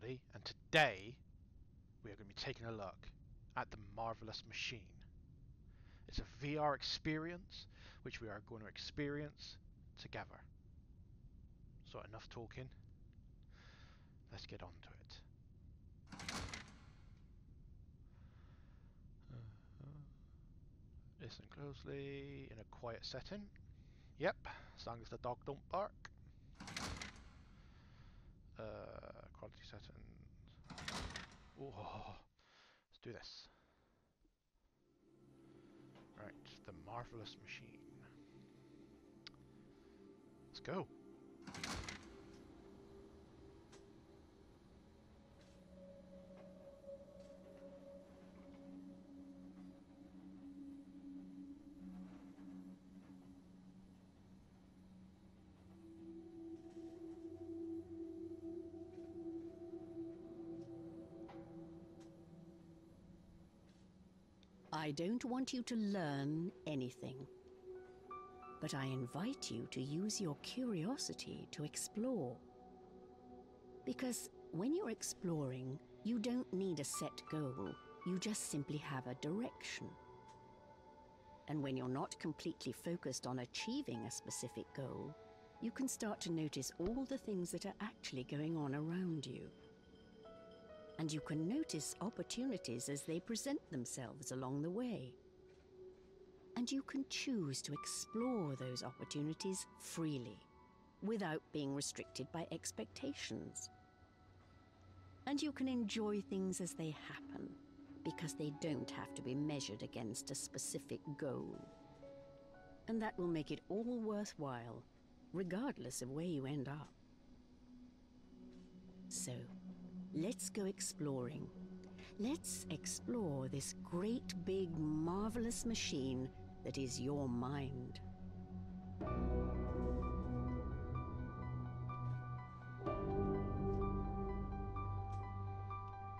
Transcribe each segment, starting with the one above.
everybody, and today we are going to be taking a look at the Marvellous Machine. It's a VR experience which we are going to experience together. So enough talking, let's get on to it. Listen closely in a quiet setting. Yep, as long as the dog don't bark. Quality settings. Oh, let's do this. Right, the Marvellous Machine. Let's go. I don't want you to learn anything, but I invite you to use your curiosity to explore. Because when you're exploring, you don't need a set goal, you just simply have a direction. And when you're not completely focused on achieving a specific goal, you can start to notice all the things that are actually going on around you. And you can notice opportunities as they present themselves along the way. And you can choose to explore those opportunities freely, without being restricted by expectations. And you can enjoy things as they happen, because they don't have to be measured against a specific goal. And that will make it all worthwhile, regardless of where you end up. So, let's go exploring. Let's explore this great big marvelous machine that is your mind.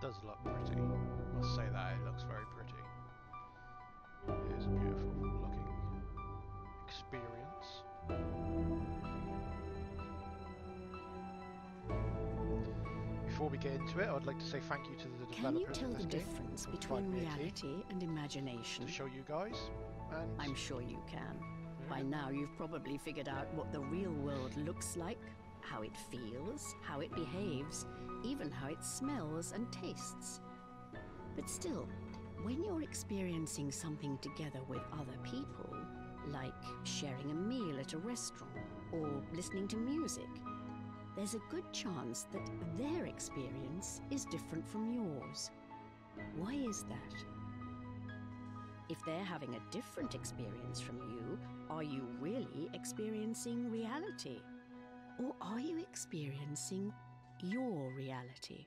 Does look pretty. Must say that, it looks very pretty. It is a beautiful looking experience. Before we get into it, I'd like to say thank you to the developers. Can you tell of this the game, difference between reality and imagination? To show you guys, and I'm sure you can. By now you've probably figured out what the real world looks like, how it feels, how it behaves, even how it smells and tastes. But still, when you're experiencing something together with other people, like sharing a meal at a restaurant or listening to music, there's a good chance that their experience is different from yours. Why is that? If they're having a different experience from you, are you really experiencing reality? Or are you experiencing your reality?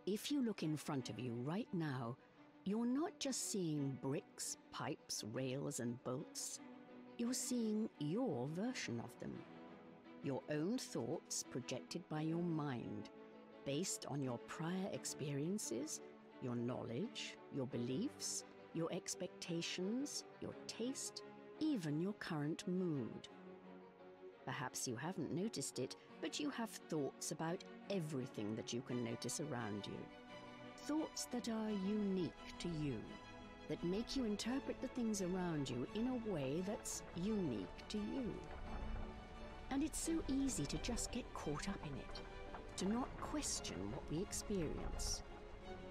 If you look in front of you right now, you're not just seeing bricks, pipes, rails, and bolts. You're seeing your version of them. Your own thoughts projected by your mind, based on your prior experiences, your knowledge, your beliefs, your expectations, your taste, even your current mood. Perhaps you haven't noticed it, but you have thoughts about everything that you can notice around you. Thoughts that are unique to you, that make you interpret the things around you in a way that's unique to you. And it's so easy to just get caught up in it, to not question what we experience,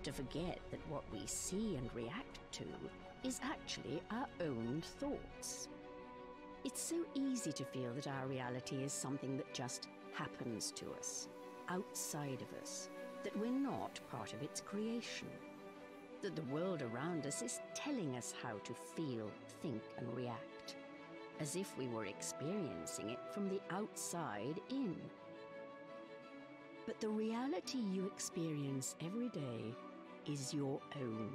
to forget that what we see and react to is actually our own thoughts. It's so easy to feel that our reality is something that just happens to us, outside of us, that we're not part of its creation, that the world around us is telling us how to feel, think, and react, as if we were experiencing it from the outside in. But the reality you experience every day is your own,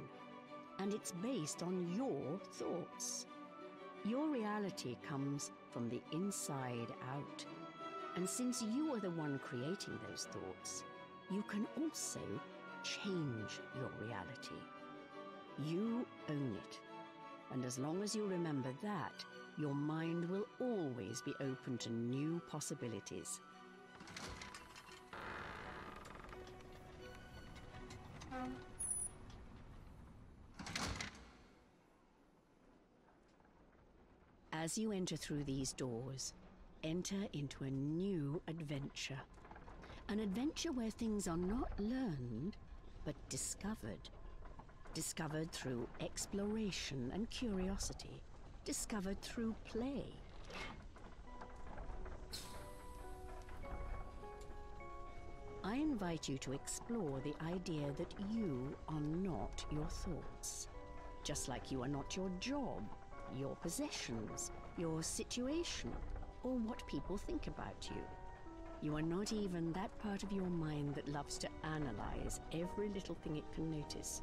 and it's based on your thoughts. Your reality comes from the inside out, and since you are the one creating those thoughts, you can also change your reality. You own it. And as long as you remember that, your mind will always be open to new possibilities. As you enter through these doors, enter into a new adventure. An adventure where things are not learned, but discovered. Discovered through exploration and curiosity. Discovered through play. I invite you to explore the idea that you are not your thoughts. Just like you are not your job, your possessions, your situation, or what people think about you. You are not even that part of your mind that loves to analyze every little thing it can notice.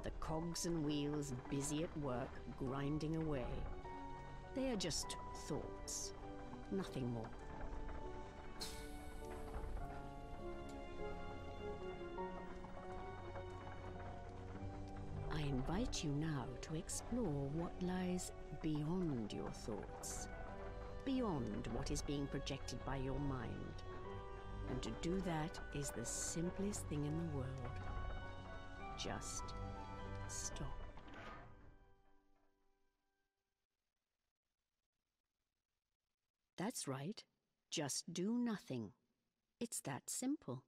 The cogs and wheels busy at work, grinding away. They are just thoughts, nothing more. I invite you now to explore what lies beyond your thoughts, beyond what is being projected by your mind. And to do that is the simplest thing in the world. Just stop. That's right. Just do nothing. It's that simple.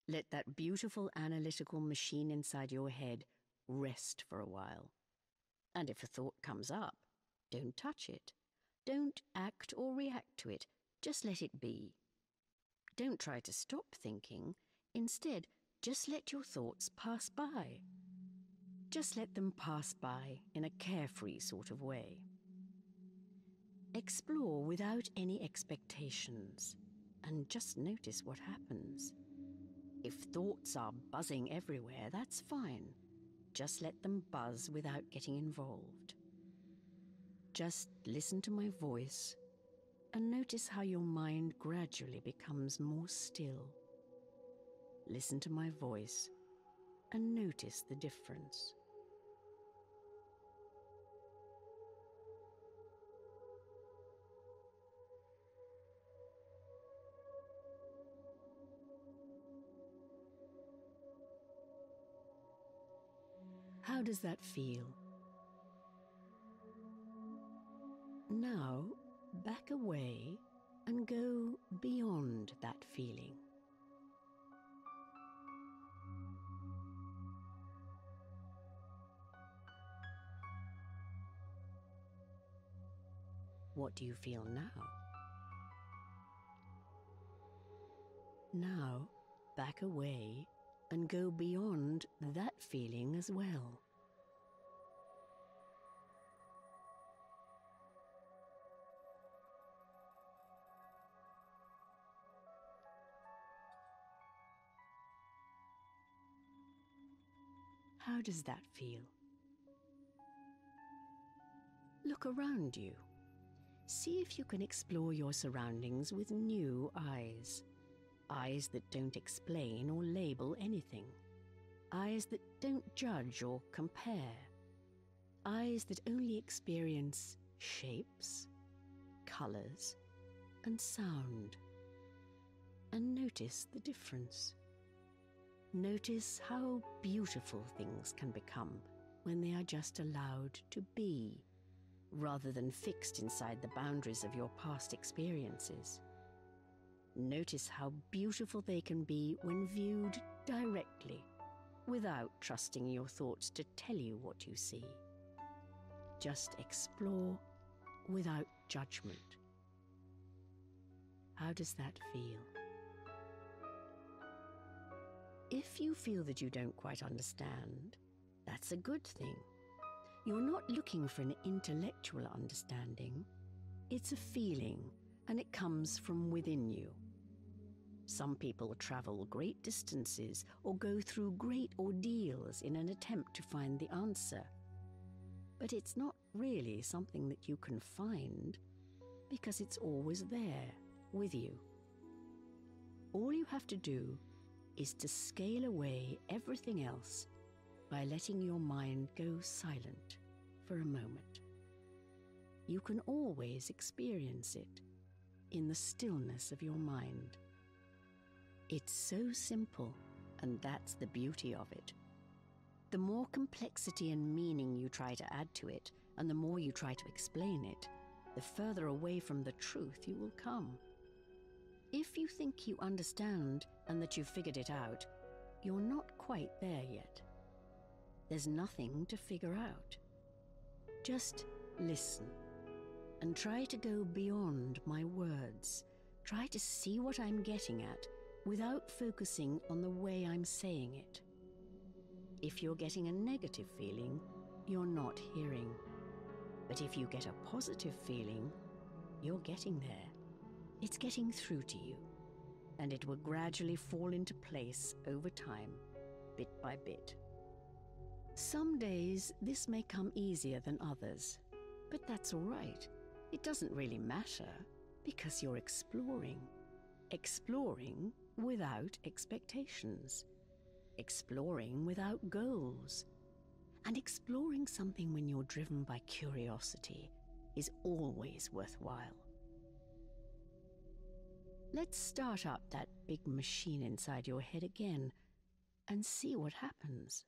Let that beautiful analytical machine inside your head rest for a while. And if a thought comes up, don't touch it. Don't act or react to it. Just let it be. Don't try to stop thinking. Instead, just let your thoughts pass by. Just let them pass by in a carefree sort of way. Explore without any expectations, and just notice what happens. If thoughts are buzzing everywhere, that's fine. Just let them buzz without getting involved. Just listen to my voice and notice how your mind gradually becomes more still. Listen to my voice and notice the difference. How does that feel? Now, back away and go beyond that feeling. What do you feel now? Now, back away and go beyond that feeling as well. How does that feel? Look around you. See if you can explore your surroundings with new eyes. Eyes that don't explain or label anything. Eyes that don't judge or compare. Eyes that only experience shapes, colors, and sound. And notice the difference. Notice how beautiful things can become when they are just allowed to be, rather than fixed inside the boundaries of your past experiences. Notice how beautiful they can be when viewed directly, without trusting your thoughts to tell you what you see. Just explore without judgment. How does that feel? If you feel that you don't quite understand, that's a good thing. You're not looking for an intellectual understanding. It's a feeling, and it comes from within you. Some people travel great distances or go through great ordeals in an attempt to find the answer. But it's not really something that you can find, because it's always there, with you. All you have to do is to scale away everything else by letting your mind go silent for a moment. You can always experience it in the stillness of your mind. It's so simple, and that's the beauty of it. The more complexity and meaning you try to add to it, and the more you try to explain it, the further away from the truth you will come. If you think you understand and that you've figured it out, you're not quite there yet. There's nothing to figure out. Just listen and try to go beyond my words. Try to see what I'm getting at without focusing on the way I'm saying it. If you're getting a negative feeling, you're not hearing. But if you get a positive feeling, you're getting there. It's getting through to you, and it will gradually fall into place over time, bit by bit. Some days this may come easier than others, but that's all right. It doesn't really matter, because you're exploring. Exploring without expectations. Exploring without goals. And exploring something when you're driven by curiosity is always worthwhile. Let's start up that big machine inside your head again and see what happens.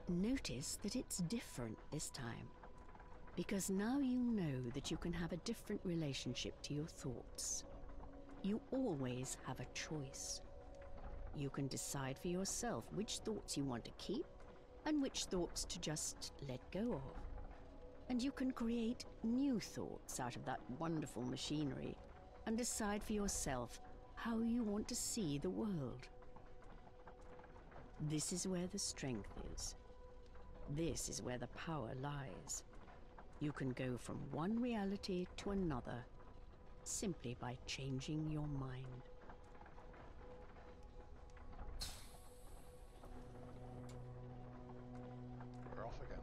Notice that it's different this time, because now you know that you can have a different relationship to your thoughts. You always have a choice. You can decide for yourself which thoughts you want to keep and which thoughts to just let go of. And you can create new thoughts out of that wonderful machinery and decide for yourself how you want to see the world. This is where the strength is. This is where the power lies. You can go from one reality to another simply by changing your mind. We're off again.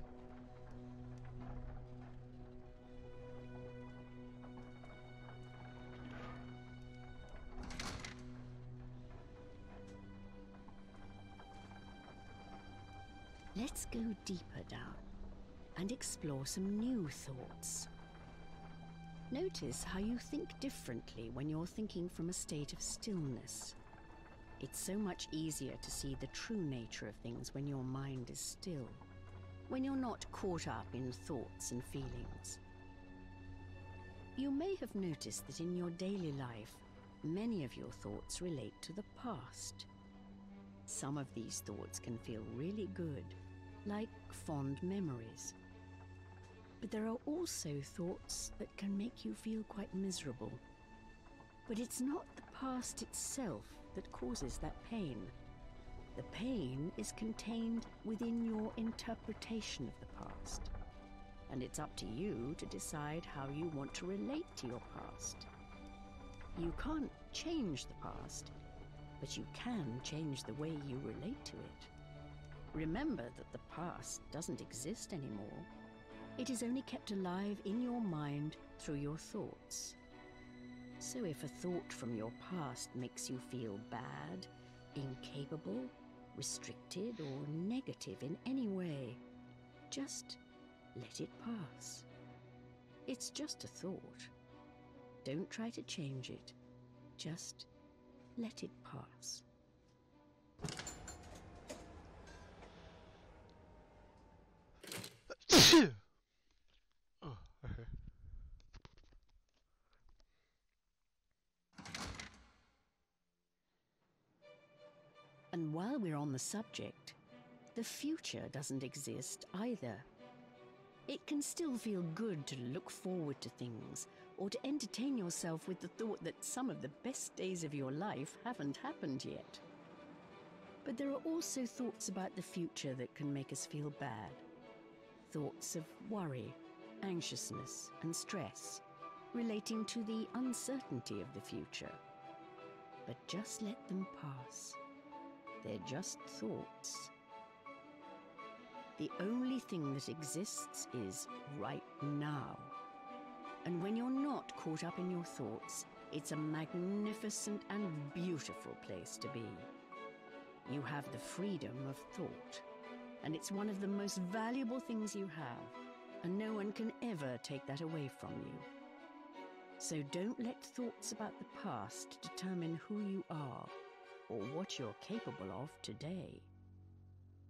Let's go deeper down and explore some new thoughts. Notice how you think differently when you're thinking from a state of stillness. It's so much easier to see the true nature of things when your mind is still, when you're not caught up in thoughts and feelings. You may have noticed that in your daily life, many of your thoughts relate to the past. Some of these thoughts can feel really good, like fond memories. But there are also thoughts that can make you feel quite miserable. But it's not the past itself that causes that pain. The pain is contained within your interpretation of the past. And it's up to you to decide how you want to relate to your past. You can't change the past, but you can change the way you relate to it. Remember that the past doesn't exist anymore. It is only kept alive in your mind through your thoughts. So if a thought from your past makes you feel bad, incapable, restricted, or negative in any way, just let it pass. It's just a thought. Don't try to change it. Just let it pass. Oh, okay. And while we're on the subject, the future doesn't exist either. It can still feel good to look forward to things, or to entertain yourself with the thought that some of the best days of your life haven't happened yet. But there are also thoughts about the future that can make us feel bad. Thoughts of worry, anxiousness, and stress, relating to the uncertainty of the future. But just let them pass. They're just thoughts. The only thing that exists is right now. And when you're not caught up in your thoughts, it's a magnificent and beautiful place to be. You have the freedom of thought, and it's one of the most valuable things you have, and no one can ever take that away from you. So don't let thoughts about the past determine who you are or what you're capable of today.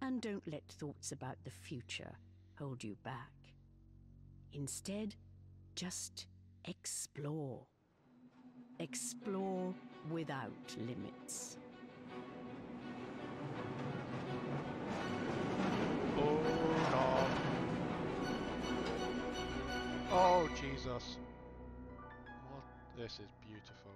And don't let thoughts about the future hold you back. Instead, just explore. Explore without limits. Oh God. Oh Jesus. What? This is beautiful.